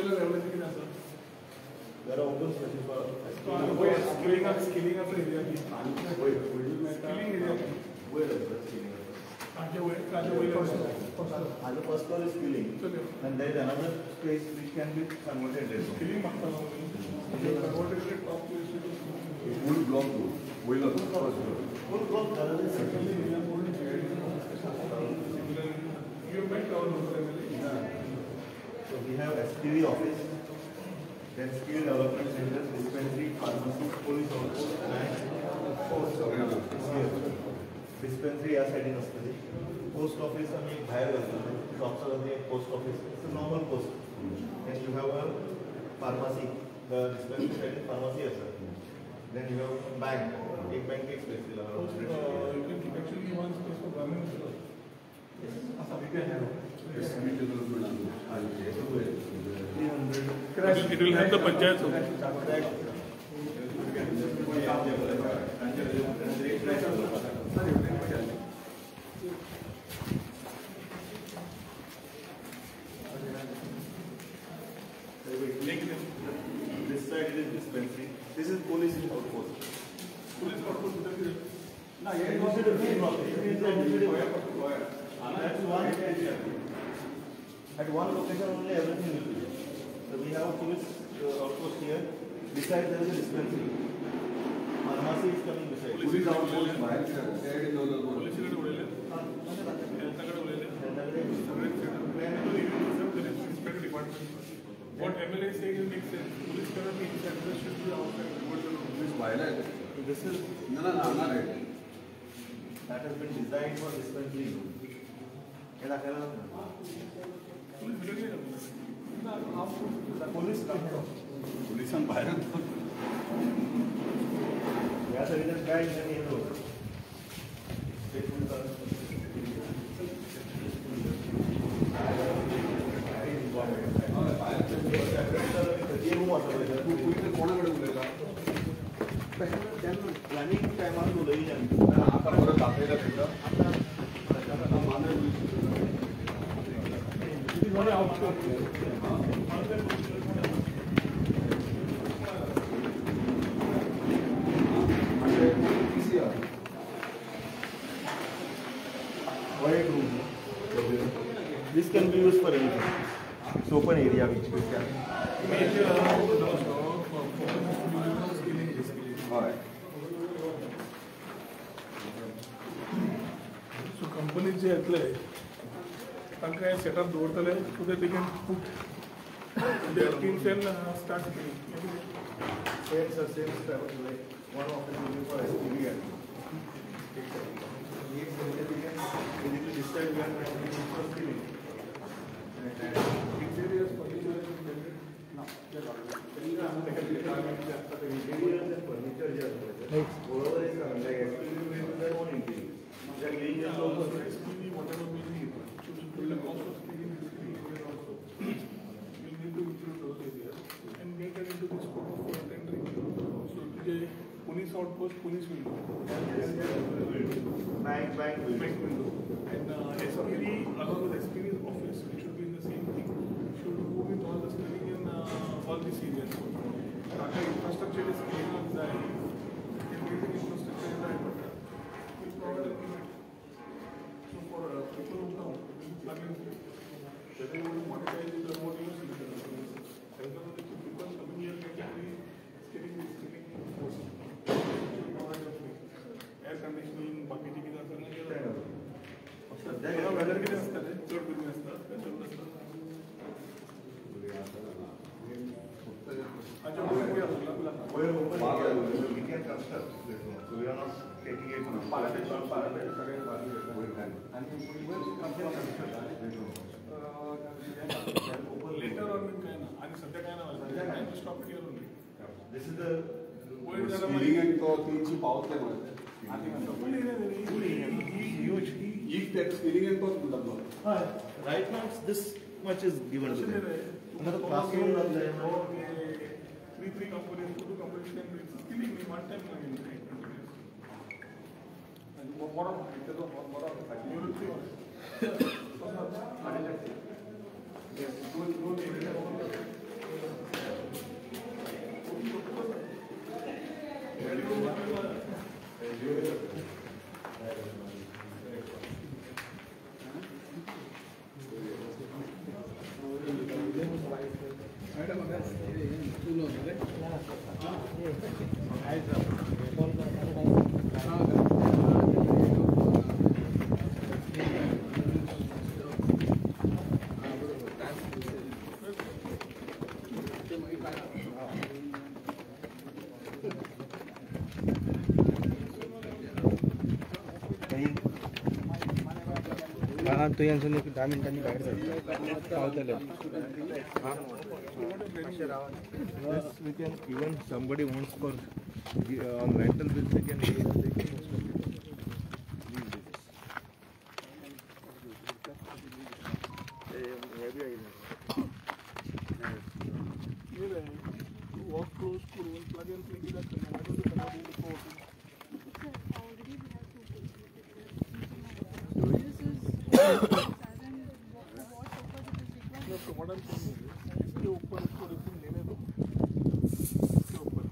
boiler everything is sir. There are open spaces for scaling up area. Scaling area. Where is the scaling? The first floor is scaling, and there is another space which can be converted into scaling. Full block room. Boiler first floor. Full block. So we have SPV office, then skill development center, dispensary, pharmacy, police outpost, and post office. Dispensary या side in असते post office आम्ही एक बाहेर घालतो शॉपसाठी एक post office it's a normal post then you have a pharmacy the dispensary side pharmacy असतं then you have bank एक बँक एक स्पेस दिला actually one space for government असा विषय आहे it will have the panchayat this side is dispensary. This is police outpost. Police outpost No, you can consider this at one location only everything will be. So we have a police outpost here. Beside there is a dispensary. Pharmacy is coming beside. Police outpost. What MLA is saying makes sense. Police cannot be inside. This should be outside. This is no. That has been designed for dispensary. Police and Byron. Yeah, there is a guy in the road. Planning टायमार उलयली आता परत आपल्याला तिकडं This can be used for anything. It's open area which we can. So companies जे apply, तांकां हे setup दवरतले so that they can put their things and start scaling. Same stuff like one of them is for SPV. Basically this side we are trying for scaling. Interiors furniture is blended. No, Interiors and furniture just whatever is like SPV with their own interior. They are getting just also SPV whatever we need should build a cost of scaling also. We need to include those areas and make it into this scope of tendering. So the police outpost, police will do. bank will do. And SPV along with SPV's office, it should be in the same thing. Should move with all the scaling in all these areas. Tata infrastructure is scaling up that increasing infrastructure is that we provide a limit. So for people who come, whether you want to monetize it or what use it. People coming here can actually scaling force. Air conditioning, bucket किती असतं सध्या weather किती असतं रे चढ किती असतं त्याच्यावर असतं अच्छा बोल पुढे असतो we can construct this one. So we are not taking it from parapet सगळे and later on काय ना आणि सध्या काय ना stop it here only. this is the skilling and तो तीनची पावत नाही म्हणत huge. If that scaling and cost Right now this much is given to them. Another classroom three companies, two companies can do scaling in one time. And what are you will see what? Yes, तो यांचं 10 मिनिटांनी बाहेर जाईल. Yes, we can, even somebody wants for rental bills, they can work close to plug and play that why don't you cannot do the code? No, so what I'm saying is, इसके ऊपर उसको rising लेने दो, इसके ऊपर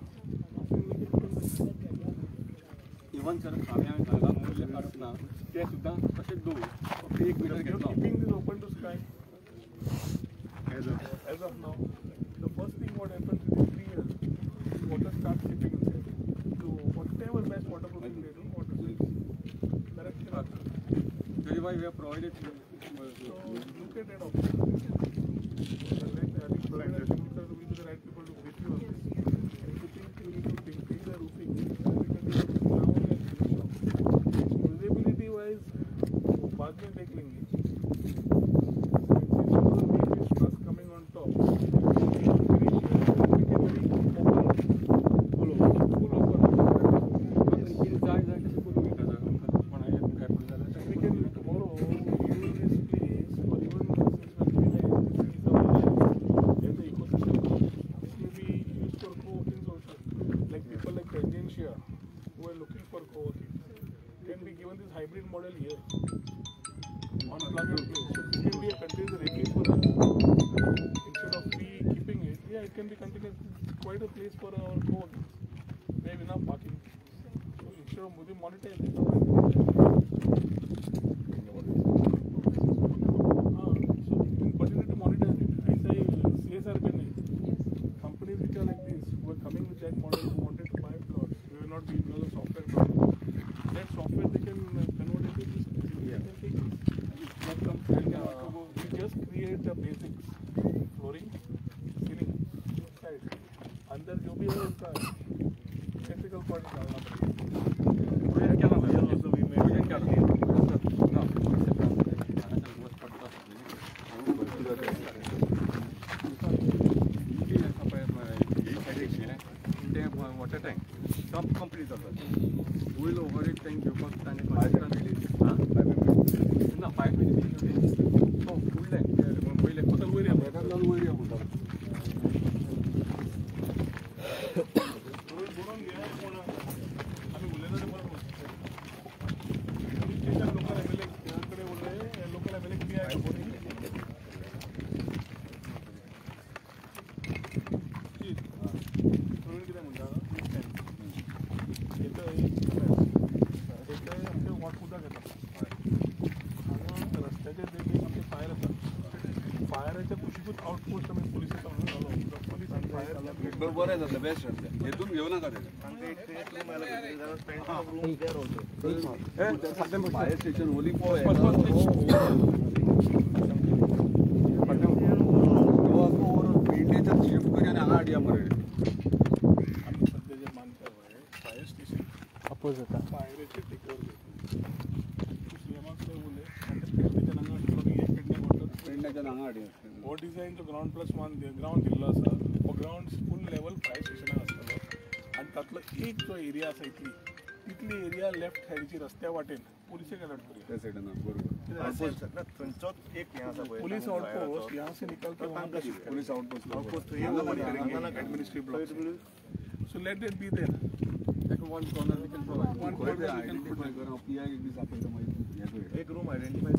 even जर खाम्या घाला मूल्य काढतना ते सुद्धा तसे दो फक्त 1 मीटर घेतला. keeping this open to sky as of now. The first thing what happens within 3 years, water starts seeping inside. So whatever best waterproofing they do, water directly after. That is why we have provided. So look at that option. I think provided chemicals will be the right people to brief you on this. And if you think you need to take the roofing, we can do it now and finish off. Visibility wise, बाद में देख लेंगे. Trust coming on top. Who are looking for co-working can be given this hybrid model here on plug and play. So it can be a continuous rental for us. Instead of we keeping it, yeah, it can be continuous. It's quite a place for our co-working. We have enough parking. So instead of moving monetize it. So but you need to monetize it. ऐसा ही CSR पे नहीं. Companies which are like this, who are coming with that model, who wanted to buy plots, we will not be because of software problem. That software they can convert it to this. Yeah. That comes and we just create the basics, flooring, ceiling, side. अंदर जो भी है उसका technical part डालना पड़ेगा. क्या नाम है? Also we may क्या नाम है? No. Water tank. Some companies are that. Will overhead tank because tank is release. No, 5 minutes. So full tank. Will a total area. Total area. बरोबर आहे झालं बेस्ट इथून घेऊ नका फायर स्टेशन ओली इंडियाच्या शिफ्ट करी आणि हांगा हाडया मरे आम्ही सध्या जे मानता फायर स्टेशन अपोजिट फायरचे टेकवर सीएमआर बोले पेडण्याच्या नांगा हाडया वो डिझाईन तो ग्राउंड प्लस 1 ग्राउंड दिल्लो आसा वो ग्राउंड फुल लेवल फायर स्टेशनाक आसतलो आनी तातलो एक जो एरिया आसा तितली एरिया लेफ्ट सायडीची रस्त्या वाटेन पुलिसेक अलर्ट करी त्या साइडन बरोबर पुलिस आउटपोस्ट यहाँ से निकलते वहाँ का police outpost administrative block so let that be there one corner we can provide. One corner we can identify करा PI एक दिस आपण माहिती एक room identify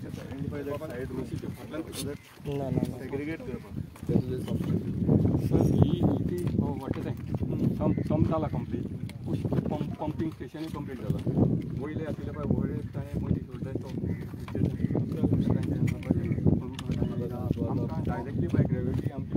that side room segregate करपा सर ही वाटर टँक सम झाला कंप्लीट पंपिंग स्टेशन कंप्लीट झाला वयले आसले पळय व्हडले ताणें मदीं सोडले तो आमकां डायरेक्टली बाय ग्रेविटी आमची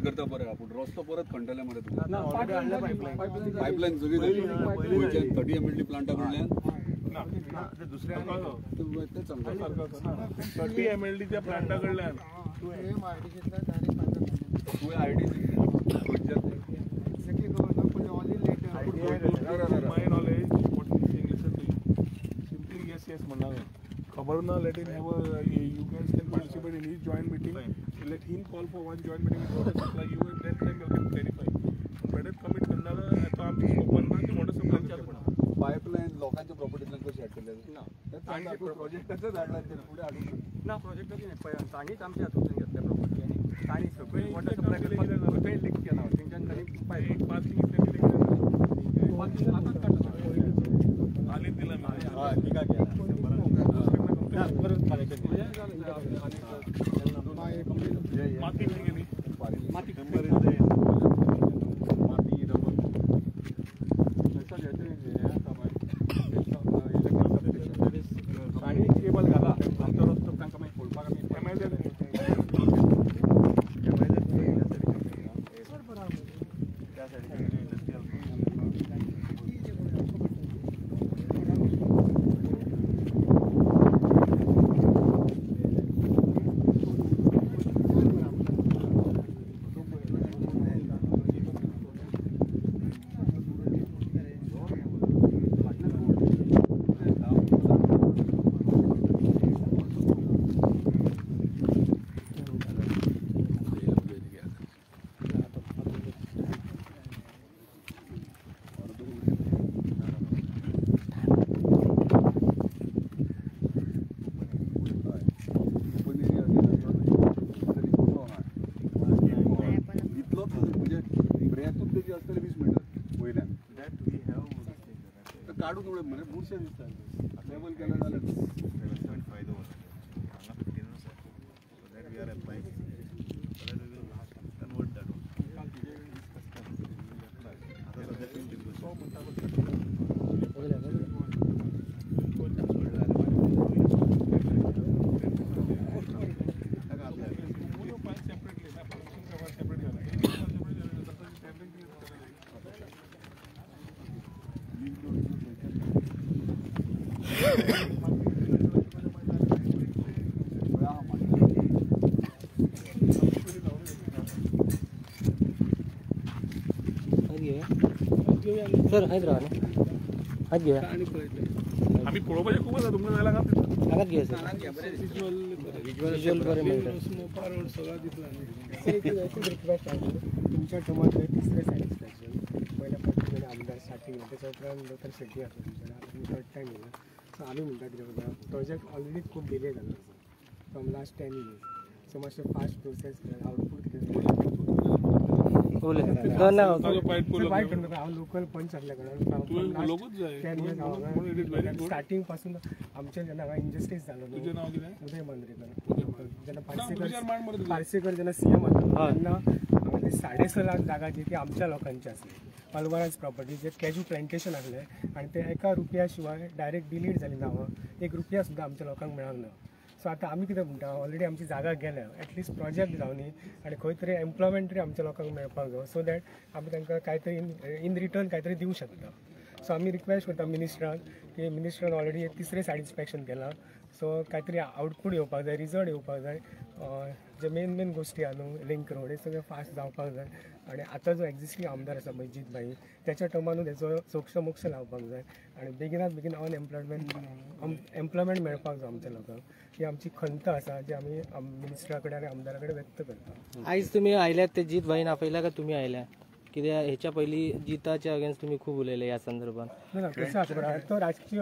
करता बरं आपण रस्तो परत खंडले मरे पाईपलाईन सगळी 30 MLD प्लांटा कडल्यान ते दुसऱ्या तेच सांगता 30 MLDच्या प्लांटा कडल्यान my knowledge, what he's saying, listen to me. Simply yes म्हणा. खबर ना, let him have you guys can participate in his joint meeting. Let him call for one joint meeting with water supply. You and that time you can clarify. Better commit करणार आता आमची open ना की water supply pipeline लोकांच्या प्रॉपर्टीतल्यान कशी हाडटले आणि प्रोजेक्टाचं धाडला ते पुढे हाडून ना प्रोजेक्टाची नाही ताणीच आमच्या हातून घेतल्या प्रॉपर्टी आणि ताणी सगळी वॉटर सप्लाय पेंट लिंक केला तेंच्यान ताणी एक पार्किंग आले दिला मी टिका केला माती नाही गेली माती आणि केबल घाला आमचो रस्तो तांकां मागीर पळोवपाक आमी काढून उडत म्हणे बुरशे दिसतात लेवल केलं झालं 7.5 over. So that we are applying. So that we will convert that one. Sir Hyderabad हात घेऊया आम्ही पळोवपाचें खूब आसा तुमकां जाय लागत हातात घेऊया सर विज्युअल बरें मेळटा रिक्वेस्ट आहे तुमच्या टमाटो तिसरे सॅटिस्फॅक्शन पहिल्या फावटी आमदार स्टार्टिंग त्याच्या उपरांत डॉक्टर शेट्टी आसा तुमच्या थर्ड टायम येयला सो आमी म्हणटा कितें करता प्रोजेक्ट ऑलरेडी खूब डिले जालो आसा फ्रॉम लास्ट 10 years सो मातशें फास्ट प्रोसेस आउटपूट कितें वायट करू नका हांव लोकल पंच आसल्या कारणान स्टार्टींग पासून आमचे जेन्ना हांगा इंजस्टीस जालो न्हू उदय मांद्रेकर जेन्ना पार्सेकर जेन्ना CM आसलो तेन्ना हांगा 6.5 लाख जागा जी ती आमच्या लोकांची आसली अल्वराज प्रॉपर्टी जे कॅजू प्लांटेशन आसलें आनी ते एका रुपया शिवाय डायरेक्ट डिलीट जाली नांवां 1 रुपया सुद्दां आमच्या लोकांक मेळोंक ना सो आतां आमी कितें म्हणटा ऑलरेडी आमची जागा गेल्या एटलिस्ट प्रोजेक्ट जावनी आनी खंय तरी एम्प्लॉयमेंट तरी आमच्या लोकांक मेळपाक जाय सो दॅट आमी तांकां काय तरी इन रिटर्न काय तरी दिवंक शकता सो आमी रिक्वेस्ट करता मिनिस्टराक की मिनिस्टरान ऑलरेडी एक तिसरें सॅटिस्फॅक्शन केलां सो काय तरी आउटपूट येवपाक जाय रिजल्ट येवपाक जाय जे मेन गोश्टी आहा न्हू लिंक रोड हे सगळें फास्ट जावपाक जाय आनी आतां जो एक्झिस्टींग आमदार आसा मजीद भाई त्याच्या टर्मानूच हेचो सोक्ष मोक्ष लावपाक जाय आनी बेगिनात बेगीन एम्प्लॉयमेंट मेळपाक जाय आमच्या लोकांक ही आमची खंत आसा जी आमी मिनिस्टरा कडेन आनी आमदारा कडेन व्यक्त करता आयज तुमी आयल्यात ते जीत भाईन आपयला का तुमी आयल्या कित्याक हेच्या पयलीं जिताच्या अगेन्स्ट तुमी खूब उलयले ह्या संदर्भात ना कसं आसा तो राजकीय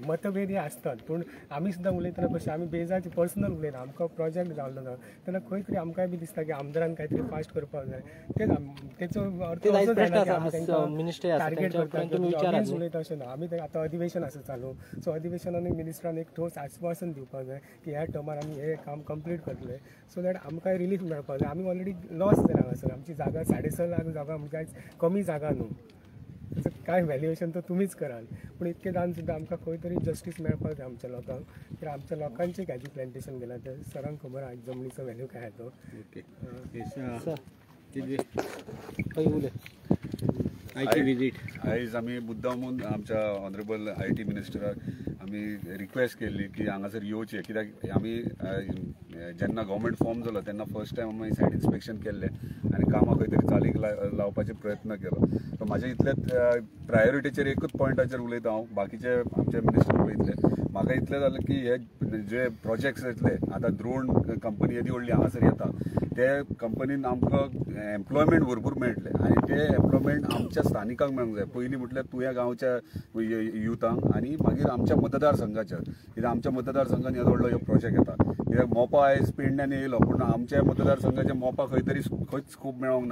मतभेद हे आसतात पूण आमी सुद्दां उलयतना कशें आमी बेजाचे पर्सनल उलयना आमकां प्रोजेक्ट जावलो ना तेन्ना खंय तरी आमकांय बी दिसता की आमदारान कांय तरी फास्ट करपाक जाय तेचो अर्थ असो जायना की आमी तांकां टार्गेट करता उलयता अशें ना आमी आतां अधिवेशन आसा चालू सो अधिवेशनान मिनिस्टरान एक ठोस आश्वासन दिवपाक जाय की ह्या टर्मान आमी हे काम कंप्लीट करतले सो दॅट आमकां रिलीफ मेळपाक जाय आमी ऑलरेडी लॉस जाला हांगासर आमची जागा 6.5 लाख जागा आमकां कमी जागा न्हू त्याचं काय व्हॅल्युएशन तर तुम्हीच कराल पण इतके जावन सुद्दां आमकां खंय तरी जस्टीस मेळपाक जाय आमच्या लोकांक कित्याक आमच्या लोकांचें कॅज्यू प्लांटेशन गेलां ते सरांक खबर आहा जमनीचो व्हॅल्यू काय तो सर आयची विजीट आयज आमी मुद्दामून आमच्या ऑनरेबल IT मिनिस्टराक आमी रिक्वेस्ट केल्ली की हांगासर येवचे, कित्याक आमी जेन्ना गव्हर्मेंट फॉर्म जालो तेन्ना फर्स्ट टायम आमी सायट इन्स्पेक्शन केल्लें आनी कामां खंय तरी चालीक लावपाचे प्रयत्न केलो. सो म्हाज्या इतलेच प्रायोरिटीचेर एकूच पॉयंटाचेर उलयता हांव, बाकीचे आमचे मिनिस्टर उलयतले. म्हाका इतलें जालें की हे जे प्रोजेक्ट्स येतले आतां ड्रोन कंपनी येदी व्हडली हांगासर येता ते कंपनीन आमकां एम्प्लॉयमेंट भरपूर मेळटले आनी ते एम्प्लॉयमेंट आमच्या स्थानिकांक मेळूंक जाय. पयलीं म्हटल्यार तुया गांवच्या युथांक आनी मागीर आमच्या मतदारसंघाच्या, कित्याक आमच्या मतदारसंघान येदो व्हडलो ह्यो प्रोजेक्ट येता. कित्याक मोपा आयज पेडण्यान येयलो पूण आमच्या मतदारसंघाच्या मोपा खंय तरी खंयच स्कोप मेळोंक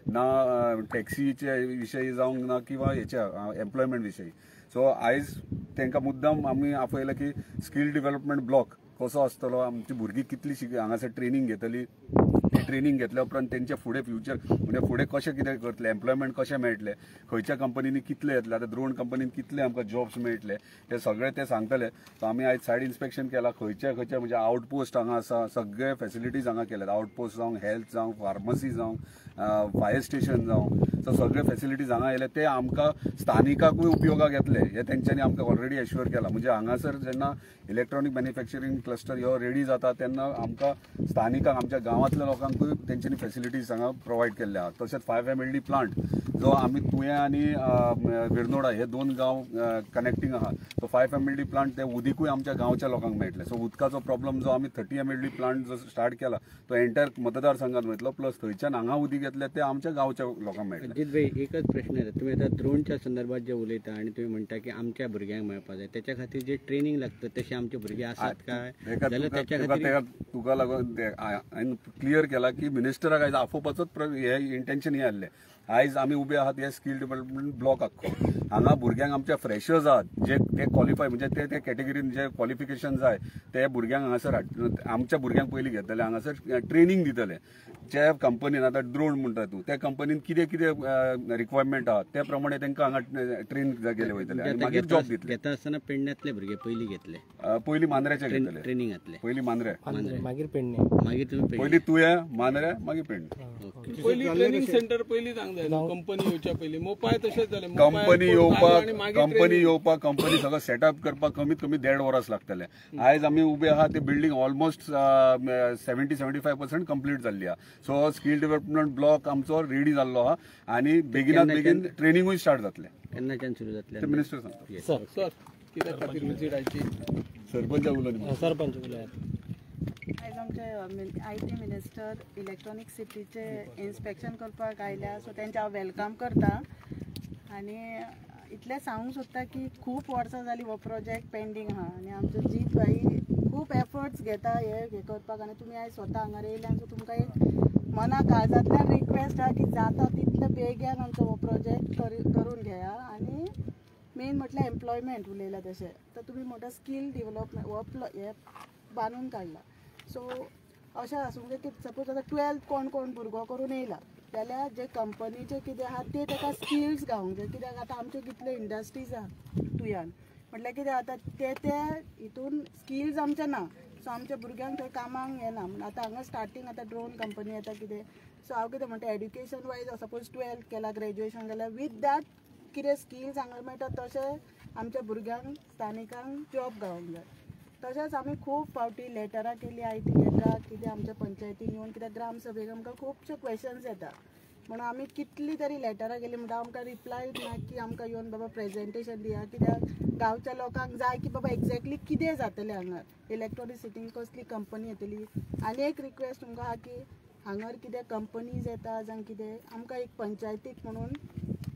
ना टॅक्सीचे विशयी जावंक ना किंवा हेच्या एम्प्लॉयमेंट विशयी. सो आयज तांकां मुद्दाम आमी आपयला की स्कील डेव्हलपमेंट ब्लॉक कसो आसतलो, आमची भुरगीं कितली हांगासर ट्रेनिंग घेतली, ट्रेनिंग घेतल्या उपरांत तेंचे फुडें फ्युचर म्हणजे फुडें कशें कितें करतले, एम्प्लॉयमेंट कशें मेळटलें, खंयच्या कंपनीनी कितले येतले, आतां ड्रोन कंपनीन कितले आमकां जॉब्स मेळटले ते सगळे ते सांगतले. सो आमी आयज सायड इन्स्पेक्शन केला, खंयचे म्हणजे आउटपोस्ट हांगा आसा, सगळे फॅसिलिटीज हांगा केल्यात. आउटपोस्ट जावं, हेल्थ जावं, फार्मसी जावं, फायर स्टेशन जावं, सो सगळे फॅसिलिटीज हांगा येयले ते आमकां स्थानिकांकूय उपयोगाक येतले हे तेंच्यांनी आमकां ऑलरेडी एश्युअर केला. म्हणजे हांगासर जेन्ना इलेक्ट्रॉनीक मॅन्युफॅक्चरींग क्लस्टर ह्यो रेडी जाता तेन्ना आमकां स्थानिकांक, आमच्या गांवांतल्या लोकांकूय तेंच्यांनी फॅसिलिटीज हांगा प्रोवायड केल्ले आहात. तशेंच 5 MLD प्लांट जो आमी तुया आनी विर्नोडा हे 2 गांव कनेक्टींग आहा, सो 5 MLD प्लांट ते उदीकूय आमच्या गांवच्या लोकांक मेळटले. सो उदकाचो प्रॉब्लम जो आमी 30 MLD प्लांट जो स्टार्ट केला तो एंटायर मतदारसंघात वयतलो, प्लस थंयच्यान हांगा उदीक येतले ते आमच्या गांवच्या लोकांक मेळटले. अजित भाई, एकच प्रश्न आहे, तुम्ही आता ड्रोनच्या संदर्भात जे उलयता आणि तुम्ही म्हणता की आमच्या भुरग्यांक मेळपा जाय, त्याच्या खातीर जे ट्रेनिंग लागतं तसे आमचे भुरगे आसात काय? जाल्यार त्याच्या खातीर तुका लागून हांवें क्लियर केला की मिनिस्टराक आयज आफोवपाचोच हे इंटेन्शन हे आसलें. आयज आमी उबे आहात हे स्कील डेव्हलपमेंट ब्लॉक आख्खो. हांगा भुरग्यांक आमच्या फ्रेशर्स आहात जे ते क्वॉलिफाय म्हणजे ते कॅटेगरीन जे क्वॉलिफिकेशन जाय ते भुरग्यांक हांगासर आमच्या भुरग्यांक पयलीं घेतले, हांगासर ट्रेनिंग दितले. जे कंपनीन आतां ड्रोन म्हणटा तूं त्या कंपनीन कितें कितें रिक्वायरमेंट आहा त्या प्रमाणे तांकां हांगा ट्रेन केले वयतले आनी मागीर जॉब दितले. घेता आसतना पेडण्यातले भुरगे पयलीं घेतले, पयलीं मांद्रेचे घेतले ट्रेनिंगातले, पयलीं मांद्रे, मागीर पेडणे, मागीर तुम्ही पयलीं तुया मांद्रे मागीर पेडणे. पहिली ट्रेनिंग सेंटर पहिली सांगता कंपनी येवच्या पयलीं. मोपाय तशेंच जालें, कंपनी येवपाक कंपनी सगळं सेटअप करपाक कमीत कमी 1.5 वरास लागतले. आयज आमी उबे आहा ते बिल्डींग ऑलमोस्ट 70-75% कंप्लीट जाल्ली आहा. सो स्कील डेव्हलपमेंट ब्लॉक आमचो रेडी जाल्लो आहा आनी बेगिनात बेगीन ट्रेनिंगूय स्टार्ट जातले. केन्नाच्यान सुरू जातले ते मिनिस्टर सांगता. सर कित्या खातीर विजीट आयची? सरपंच उलयले. सरपंच उलयात. आयज आमचे IT मिनिस्टर इलेक्ट्रॉनिक सिटीचे इन्स्पेक्शन करपाक आयल्या, सो तेंचे हांव वेलकम करता. आनी इतलें सांगूंक सोदता की खूब वर्सां जालीं हो प्रोजेक्ट पेंडींग आहा आनी आमचो जीत भाई खूब एफर्ट्स घेता हे करपाक. आनी तुमी आयज स्वता हांगा येयल्यान सो तुमकां एक मना काळजांतल्यान रिक्वेस्ट आहा की जाता तितले बेगीन आमचो हो प्रोजेक्ट करून घेया. आनी मेन म्हटल्यार एम्प्लॉयमेंट उलयला तशें तर तुमी म्हणटा स्कील डेव्हलपमेंट हो हे बांदून काडला. सो अशें आसूंक जाय की सपोज आतां 12th कोण भुरगो करून येयला जाल्यार जे कंपनीचे कितें आहा ते ताका स्किल्स गावूंक जाय. कित्याक आतां आमचे कितले इंडस्ट्रीज आहा तुयान म्हटल्यार कितें आतां ते हितून स्किल्स आमचे ना. सो आमच्या भुरग्यांक थंय कामाक येना. आतां हांगा स्टार्टींग आतां ड्रोन कंपनी येता कितें. सो हांव कितें म्हणटा एड्युकेशन वायज सपोज 12th केला, ग्रॅज्युएशन केल्यार वीथ दॅट कितें स्किल्स हांगा मेळटा तशें आमच्या भुरग्यांक स्थानिकांक जॉब गावूंक जाय. तशेंच आमी खूब फावटी लेटरां केली IT लेटरां कितें आमच्या पंचायतीन येवन, कित्याक ग्राम सभेक आमकां खुबशे क्वेश्चन्स येता म्हणून आमी कितली तरी लेटरां केली म्हणटा आमकां रिप्लाय ना की आमकां येवन बाबा प्रेजेंटेशन दिया. कित्याक गांवच्या लोकांक जाय की बाबा एक्झॅक्टली कितें जातलें हांगा इलेक्ट्रॉनीक सिटीन कसली कंपनी येतली. आनी एक रिक्वेस्ट तुमकां आहा की हांगर कितें कंपनीज येता जावं कितें आमकां एक पंचायतीक म्हणून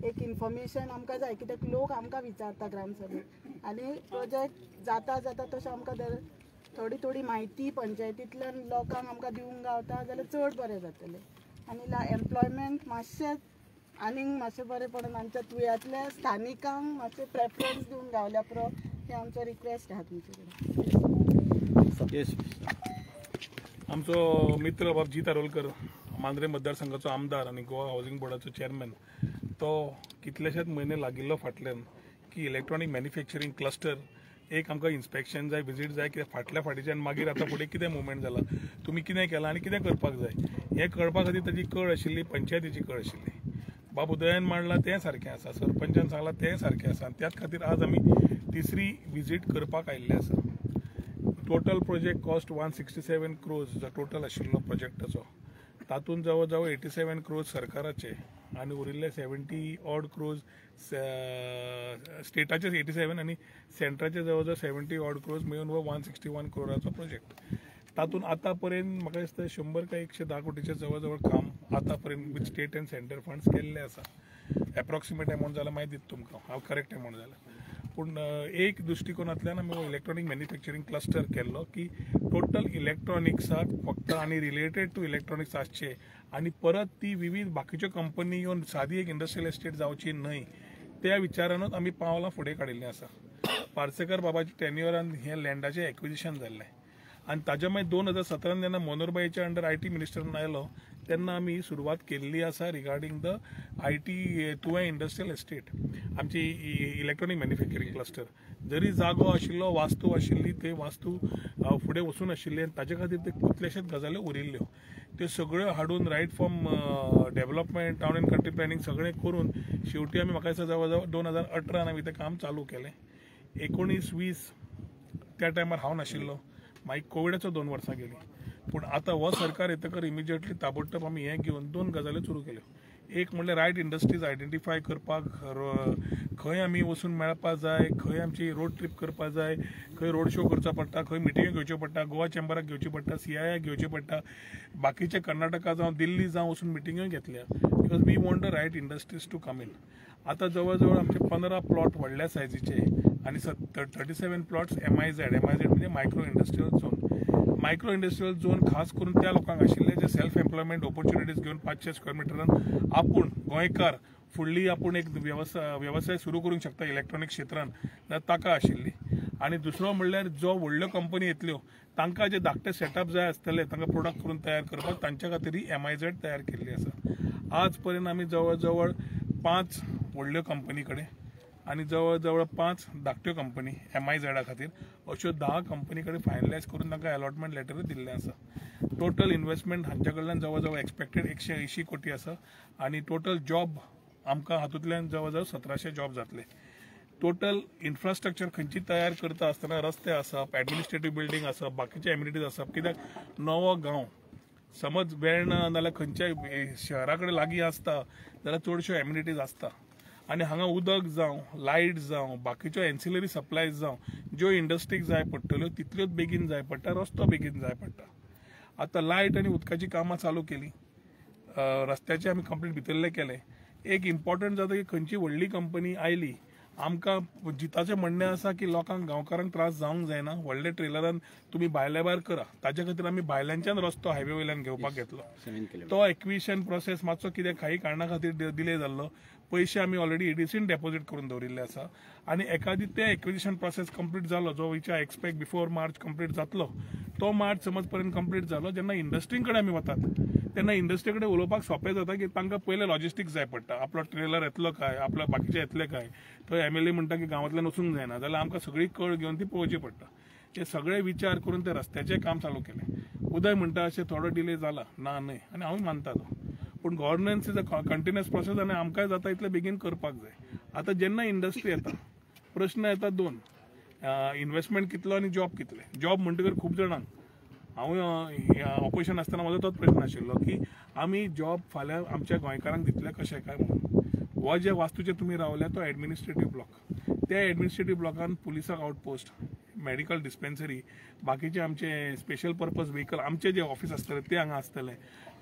एक इन्फॉर्मेशन आमकां जाय. कित्याक लोक आमकां विचारता ग्रामसभेक आनी प्रोजेक्ट जाता तशें आमकां थोडी म्हायती पंचायतींतल्यान लोकांक आमकां दिवंक गावता जाल्यार चड बरें जातलें. आनी एम्प्लॉयमेंट मातशें आनीक मातशें बरें पडून आमच्या तुयांतल्या स्थानिकांक मातशें प्रेफरन्स दिवंक गावल्या पुरो हें आमचो रिक्वेस्ट आहा तुमचे कडेन. आमचो मित्र बाब जीत आरोलकर मांद्रे मतदारसंघाचो आमदार आनी गोवा हावजींग बोर्डाचो चेअरमॅन तो कितलेशेच म्हयने लागिल्लो फाटल्यान की इलेक्ट्रॉनीक मॅन्युफॅक्चरींग क्लस्टर एक आमकां इन्स्पेक्शन जाय, विजीट जाय, कित्याक फाटल्या फाटीच्यान मागीर आतां फुडें कितें मुवमेंट जाला, तुमी कितें केलां आनी कितें करपाक जाय हें कळपा खातीर ताची कळ आशिल्ली, पंचायतीची कळ आशिल्ली. बाब उदयन मांडलां तें सारकें आसा, सरपंचान सांगलां तें सारकें आसा, आनी त्याच खातीर आज आमी तिसरी विजीट करपाक आयिल्ले आसा. टोटल प्रोजेक्ट कॉस्ट 167 crores जो टोटल आशिल्लो प्रोजेक्टाचो, तातूंत जवळ जवळ 87 crores सरकाराचे आनी उरिल्ले 70 odd crores स्टेटाचे 87 आनी सेंट्राचे जवळ जवळ 70 odd crores मेळून हो 161 crores प्रोजेक्ट. तातूंत आतां पर्यंत म्हाका दिसता 100 काय 110 कोटीचे जवळ जवळ काम आतां पर्यंत with state end centre funds केल्ले आसा. एप्रॉक्सिमेट अमावंट जाल्यार मागीर दिता तुमकां हांव करेक्ट अमावंट जाल्यार. पूण एक दृश्टिकोनांतल्यान आमी इलेक्ट्रॉनीक मॅन्युफॅक्चरींग क्लस्टर केल्लो की टोटल इलेक्ट्रॉनिक्साक फक्त आनी रिलेटेड टू इलेक्ट्रॉनिक्स आसचे आनी परत ती विविध बाकीच्यो कंपनी येवन सादी एक इंडस्ट्रियल एस्टेट जावची न्हय त्या विचारानूच आमी पावलां फुडें काडिल्लीं आसा. पार्सेकर बाबाच्या टेन्युअरान हे लँडाचें एक्विजिशन जाल्लें आनी ताज्या मागीर 2017 जेन्ना मनोहरभाईच्या अंडर IT मिनिस्टरान आयलो तेन्ना आमी सुरवात केल्ली आसा रिगार्डींग द IT तुवें इंडस्ट्रियल एस्टेट आमची इलेक्ट्रॉनीक मॅन्युफॅक्चरींग क्लस्टर. जरी जागो आशिल्लो, वास्तू आशिल्ली, ते वास्तू फुडें वचून आशिल्ले आनी ताचे खातीर ते कितलेशेच गजाल्यो उरिल्ल्यो त्यो सगळ्यो हाडून right from development, town and country planning सगळें करून शेवटी आमी म्हाका दिसता जवळ जवळ 2018 आमी तें काम चालू केलें. 19-20 त्या टायमार हांव नाशिल्लो, मागीर कोविडाचो 2 वर्सां गेली. पूण आतां हो सरकार येतकर इमिजिएटली ताबडतोब आमी हें घेवन 2 गजाल्यो सुरू केल्यो. एक म्हणल्यार रायट इंडस्ट्रीज आयडेंटिफाय करपाक, खंय आमी वचून मेळपाक जाय, खंय आमची रोड ट्रीप करपाक जाय, खंय रोड शो करचो पडटा, खंय मिटिंग्यो घेवच्यो पडटा, गोवा चेंबराक घेवची पडटा, CII घेवची पडटा, बाकीचे कर्नाटका जावं दिल्ली जावं वचून मिटिंग्यो घेतल्या because we want the right industries to come in. आतां जवळ जवळ आमचे 15 प्लॉट व्हडल्या सायजीचे आनी 37 प्लॉट्स MIZ म्हणजे micro industrial zone. Micro industrial zone खास करून त्या लोकांक आशिल्ले जे सेल्फ एम्प्लॉयमेंट ऑपॉर्च्युनिटीज घेवन 500 स्क्वेअर मिटरान आपूण गोंयकार फुडली आपूण एक व्यवसाय सुरू करूंक शकता इलेक्ट्रॉनिक क्षेत्रांत जाल्यार ताका आशिल्ली. आनी दुसरो म्हणल्यार जो व्हडल्यो कंपनी येतल्यो तांकां जे धाकटे सेटअप जाय आसतले तांकां प्रोडक्ट करून तयार करपाक तांच्या खातीर ही MIZ तयार केल्ली आसा. आज पर्यंत आमी जवळ जवळ 5 व्हडल्यो कंपनी कडेन आनी जवळ जवळ 5 धाकट्यो कंपनी MIZ खातीर अश्यो 10 कंपनी कडेन फायनलायज करून तांकां अलॉटमेंट लेटरूय दिल्लें आसा. टोटल इन्वेस्टमेंट हांच्या कडल्यान जवळ जवळ एक्सपेक्टेड 180 कोटी आसा आनी टोटल जॉब आमकां हातूंतल्यान जवळ जवळ 1700 जॉब जातले. टोटल इन्फ्रास्ट्रक्चर खंयची तयार करता आसतना रस्ते आसप, एडमिनिस्ट्रेटीव बिल्डींग आसप, बाकीचे एमिनिटीज आसप, कित्याक नवो गांव समज वेळ ना नाल्यार खंयच्याय शहरा कडेन लागीं आसता जाल्यार चडश्यो एमिनिटीज आसता आनी हांगा उदक जावं, लायट जावं, बाकीच्यो एन्सिलरी सप्लायज जावं ज्यो इंडस्ट्रीक जाय पडटल्यो तितल्योच बेगीन जाय पडटा, रस्तो बेगीन जाय पडटा. आतां लायट आनी उदकाची कामां चालू केली, रस्त्याचे आमी कंप्लीट भितरले केले. एक इम्पॉर्टंट जाता की खंयची व्हडली कंपनी आयली आमकां जिताचें म्हणणें आसा की लोकांक गांवकारांक त्रास जावंक जायना, व्हडले ट्रेलरान तुमी भायल्या भायर करा. ताचे खातीर आमी भायल्यांच्यान रस्तो हायवे वयल्यान घेवपाक घेतलो. तो एक्विजिशन प्रोसेस मातसो कितें काही कारणां खातीर डिले जाल्लो. पयशे आमी ऑलरेडी EDCन डेपॉझिट करून दवरिल्ले आसा आनी एखादी ते एक्विजिशन प्रोसेस कंप्लीट जालो जो which I expect before March complete जातलो. तो मार्च समज पर्यंत कंप्लीट जालो जेन्ना इंडस्ट्री कडेन आमी वतात तेन्ना इंडस्ट्री कडेन उलोवपाक सोंपें जाता की तांकां पयलें लॉजिस्टिक्स जाय पडटा. आपलो ट्रेलर येतलो काय, आपलो बाकीचे येतले काय, तो MLA म्हणटा की गांवांतल्यान वचूंक जायना जाल्यार आमकां सगळी कळ घेवन ती पळोवची पडटा. हे सगळे विचार करून ते रस्त्याचें काम चालू केलें. उदय म्हणटा अशें थोडो डिले जाला ना न्हय आनी हांव मानता तो. पूण governance is a continuous process आनी आमकांय जाता इतले बेगीन करपाक जाय. आतां जेन्ना इंडस्ट्री येता प्रश्न येता 2, इन्वेस्टमेंट कितलो आनी जॉब कितले. जॉब म्हणटकर खूब जाणांक हांव ऑपोजिशन आसतना म्हजो तोच प्रश्न आशिल्लो की आमी जॉब फाल्यां आमच्या गोंयकारांक दितले कशें काय म्हणून. हो जे वास्तूचे तुमी रावल्या तो एडमिनिस्ट्रेटीव ब्लॉक, त्या एडमिनिस्ट्रेटीव ब्लॉकान पुलिसाक आउटपोस्ट, मेडिकल डिस्पेन्सरी, बाकीचे आमचे स्पेशल पर्पज व्हेकल आमचे जे ऑफिस आसतले ते हांगा आसतले.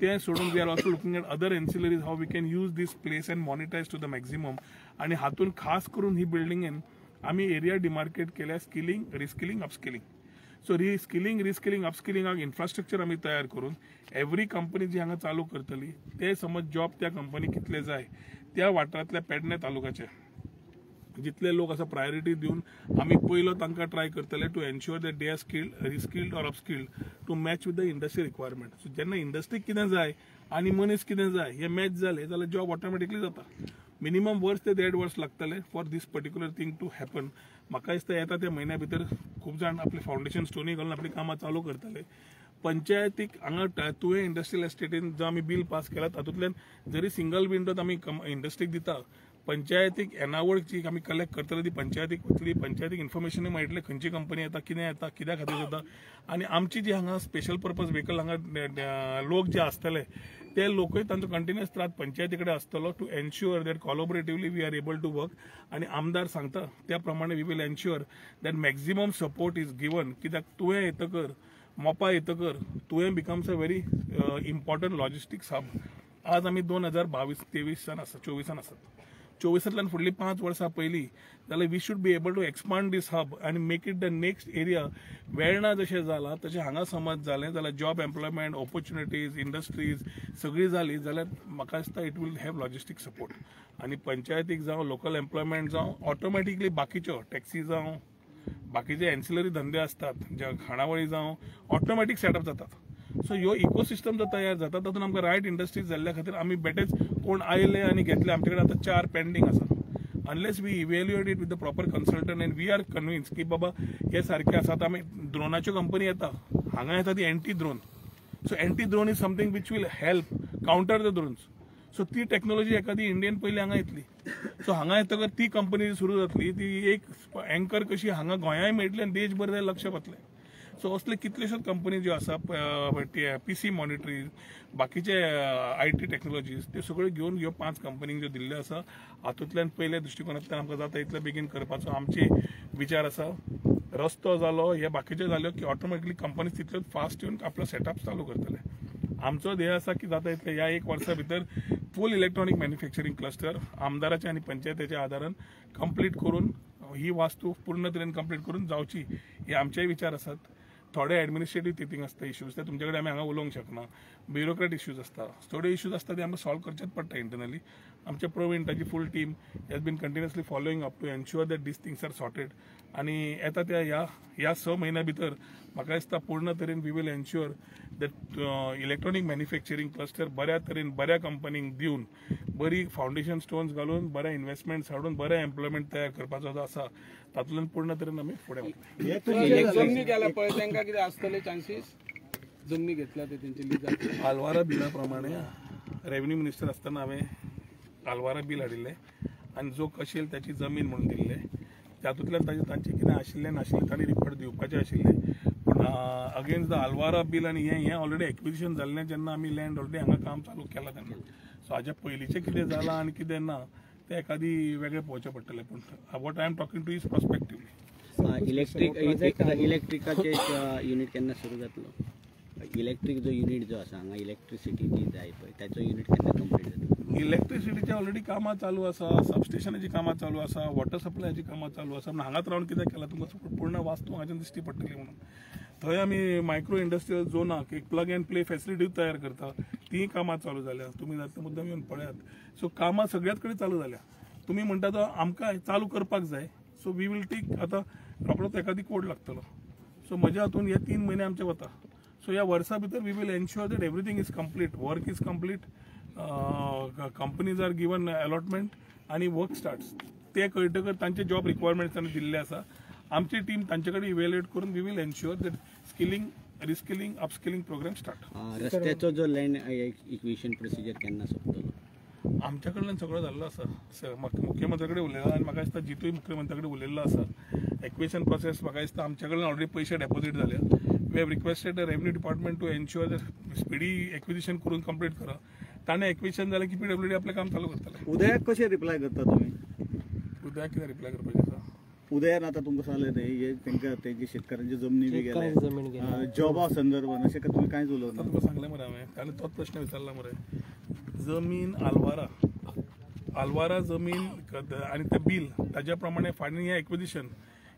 ते सोडून we are also looking at other ancillaries how we can use this place and monetise to the maximum. आनी हातून खास करून ही बिल्डिंगेन आमी एरिया डिमार्केट केल्या skilling, reskilling, upskilling. So reskilling, अपस्किलिंगाक इन्फ्रास्ट्रक्चर आमी तयार करून एवरी कंपनी जी हांगा चालू करतली ते समज जॉब त्या कंपनी कितले जाय त्या वाठारांतल्या पेडणे तालुक्याचे जितले लोक आसा प्रायोरिटी दिवन आमी पयलो तांकां ट्राय करतले to ensure that they are skilled, reskilled or upskilled to match with the industry requirement. So जेन्ना इंडस्ट्रीक कितें जाय आनी मनीस कितें जाय हे मॅच जाले जाल्यार जॉब ऑटोमॅटिकली जाता. मिनिमम वर्स ते 1.5 वर्स लागतले for this particular thing to happen. म्हाका दिसता येता त्या म्हयन्या भितर खूब जाण आपले फावंडेशन स्टोनी घालून आपली कामां चालू करतले. पंचायतीक हांगा तुवें इंडस्ट्रियल एस्टेटीन जो आमी बील पास केला तातूंतल्यान जरी सिंगल विंडो आमी इंडस्ट्रीक दिता, पंचायतीक येणावळ जी आमी कलेक्ट करतले ती पंचायतीक वतली. पंचायतीक इन्फॉर्मेशनूय मेळटलें खंयची कंपनी येता, कितें येता, कित्या खातीर जाता. आनी आमची जी हांगा स्पेशल पर्पज व्हेकल हांगा लोक जे आसतले ते लोकूय तांचो कंटिन्युअस त्रास पंचायती कडेन आसतलो to ensure that collaboratively we are able to work. आनी आमदार सांगता त्या प्रमाणे we will ensure that maximum support is given. कित्याक तुवें येतकर मोपा येतकर तुवें becomes a very important logistics hub. आज आमी 2022-23 आसा 24 आसात. 24तल्यान फुडलीं 5 वर्सां पयलीं जाल्यार we should be able to expand this hub आनी make it the next area. Verna जशें जाला तशें हांगा समज जालें जाल्यार जॉब एम्प्लॉयमेंट ऑपॉर्च्युनिटीज इंडस्ट्रीज सगळी जाली जाल्यार म्हाका दिसता it will have logistic support. आनी पंचायतीक जावं लोकल एम्प्लॉयमेंट जावं ऑटोमॅटिकली बाकीच्यो टॅक्सी जावं बाकीचे एन्सिलरी धंदे असतात जे खाणावळी जावं ऑटोमॅटीक सेटअप जातात. सो ह्यो इकोसिस्टम जो तयार जाता तातूंत आमकां रायट इंडस्ट्रीज जाल्ल्या खातीर आमी बेटेच कोण आयले आनी घेतले. आमचे कडेन आतां 4 पेंडींग आसा. Unless we evaluate it with the proper consultant and we are convince की बाबा हे सारखे आसात. आमी ड्रोनाच्यो कंपनी येता हांगा येता ती anti drone. So anti drone is something which will help counter the drones. So ती टेक्नॉलॉजी एखादी इंडियन पयली हांगा येतली. सो हांगा येतकर ती कंपनी सुरू जातली. ती एक अँकर कशी हांगा गोंयांय मेळटली आनी देशभर लक्ष वतलें. सो असले कितल्योश्योच कंपनी ज्यो आसा PC मॉनिटरीज बाकीचे IT टेक्नॉलॉजीज त्यो सगळ्यो घेवन ह्यो 5 कंपनींक ज्यो दिल्ल्यो आसा हातूंतल्यान पयल्या दृश्टिकोनांतल्यान आमकां जाता इतले बेगीन करपाचो आमचे विचार आसा. रस्तो जालो हे बाकीचे जाल्यो की ऑटोमॅटिकली कंपनी तितल्योच फास्ट येवन आपलो सेटअप चालू करतले. आमचो ध्येय आसा की जाता इतले ह्या 1 वर्सा भितर फूल इलेक्ट्रॉनिक मॅन्युफॅक्चरींग क्लस्टर आमदाराचे आनी पंचायतीच्या आदारान कंप्लीट करून ही वास्तू पूर्ण तरेन कंप्लीट करून जावची हे आमचेय विचार आसात. थोडे एडमिनिस्ट्रेटीव थिंग आसता इश्यूज ते तुमचे कडेन आमी हांगा उलोवंक शकना. ब्युरोक्रेट इश्यूज आसता थोडे इश्यूज आसता ते आमकां सॉल्व करचेच पडटा इंटरनली. आमचे प्रवीण ताची full team has been continuously following up to ensure that this things are sorted. आनी येता त्या ह्या 6 म्हयन्या भितर म्हाका दिसता पूर्ण तरेन we will ensure that electronic manufacturing cluster बऱ्या तरेन बऱ्या कंपनींक दिवन बरी फावंडेशन स्टोन्स घालून बरे इन्व्हेस्टमेंट्स हाडून बरे एम्प्लॉयमेंट तयार करपाचो जो आसा तातूंतल्यान पूर्ण तरेन आमी फुडें वतले. जमनी केल्या पळय तांकां कितें आसतले चान्सीस जमनी घेतल्या ते तेंची लीज आल्वारा बिला प्रमाणे रेव्हेन्यू मिनिस्टर आसतना हांवें आल्वारा बील हाडिल्लें आनी जो कशेल त्याची जमीन म्हणून दिल्ले तातूंतल्यान तांचे कितें आशिल्लें नाशिल्लें तांणी रिपोर्ट दिवपाचें आशिल्लें. पूण अगेन्स्ट द आल्वारा बील आनी हें ऑलरेडी एक्विजिशन जाल्लें जेन्ना आमी लँड ऑलरेडी हांगा काम चालू केलां तेन्ना. सो हाज्या पयलींचें कितें जालां आनी कितें ना ते एखादी वेगळें पळोवचें पडटलें. पूण what I am talking to is prospectively. इलेक्ट्रिकाचे युनिट केन्ना सुरू जातलो? इलेक्ट्रीक जो युनिट जो आसा हांगा इलेक्ट्रिसिटी जी जाय पळय त्याचो युनिट केन्ना कंप्लीट जातलो? इलेक्ट्रिसिटीची ऑलरेडी कामां चालू आसा, सबस्टेशनाची कामां चालू आसा, वॉटर सप्लायची कामां चालू आसा. पूण हांगाच रावन कितें केलां तुमकां पूर्ण वास्तू हांगाच्यान दिश्टी पडटली म्हणून. थंय आमी मायक्रो इंडस्ट्रियल झोनाक एक प्लग एंड प्ले फॅसिलिटी तयार करता ती कामां चालू जाल्या. तुमी जाता मुद्दम येवन पळयात. सो कामां सगळ्याच कडेन चालू जाल्या. तुमी म्हणटा तो आमकां चालू करपाक जाय. सो वी वील टेक आतां रोखडोच एखादी कोड लागतलो. सो म्हज्या हातून हे 3 म्हयने आमचे वता. सो ह्या वर्सा भितर we will ensure that everything is complete, work is complete, companies are given allotment आनी वर्क स्टार्ट्स. ते कळटकर तांचे जॉब रिक्वायरमेंट्स तांणी दिल्ले आसा. आमची टीम तांचे कडेन इव्हॅल्युएट करून we will ensure that skilling reskilling upskilling programme start. रस्त्याचो जो लँड इक्विशन प्रोसिजर केन्ना सोंपतलो? आमच्या कडल्यान सगळो जाल्लो आसा. मुख्यमंत्री कडेन उलयला आनी म्हाका दिसता जितूय मुख्यमंत्री कडेन उलयल्लो आसा. एक्विशन प्रोसेस म्हाका दिसता आमच्या कडल्यान ऑलरेडी पयशे डेपॉझिट जाले. We have requested the revenue department to ensure that speedy acquisition करून कंप्लीट करा. ताणें एक्विजिशन जालें की PWD आपलें काम चालू करतले. उदयाक कशें रिप्लाय करता तुमी? उदयाक कितें रिप्लाय करपाचें आसा? उदयान आतां तुमकां सांगलें न्ही हे तांकां तेंची शेतकारांची जमनी बी गेल्या जॉबा संदर्भान अशें तुमी कांयच उलोवना. तुमकां सांगलें मरे हांवें ताणें तोच प्रश्न विचारला मरे. जमीन आल्वारा जमीन आनी तें बील ताज्या प्रमाणे फायनल हें एक्विजिशन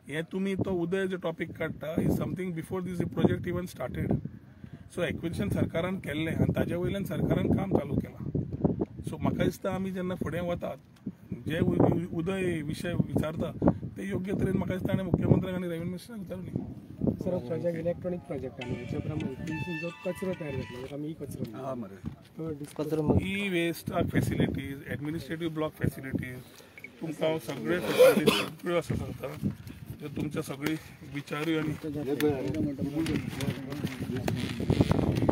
हें तुमी तो उदय जो टॉपीक काडटा is something before this project even started. So acquisition सरकारान केल्लें आनी ताज्या वयल्यान सरकारान काम चालू केलां. सो म्हाका दिसता आमी जेन्ना फुडें वतात जे उदय विशय विचारता ते योग्य तरेन म्हाका दिसता ताणें मुख्यमंत्र्याक आनी रेव्हेन्यू मिनिस्टराक विचारूं न्ही. सर प्रोजेक्ट इलेक्ट्रॉनिक प्रोजेक्ट आहे ह्याच्या प्रमाणे जो कचरो तयार जातलो ताका मी कचरो हां मरे तो कचरो मग e waste facilities administrative block facilities तुमकां सगळे फॅसिलिटीज सगळ्यो आसा सांगता ते तुमच्या सगळी विचारूय आनी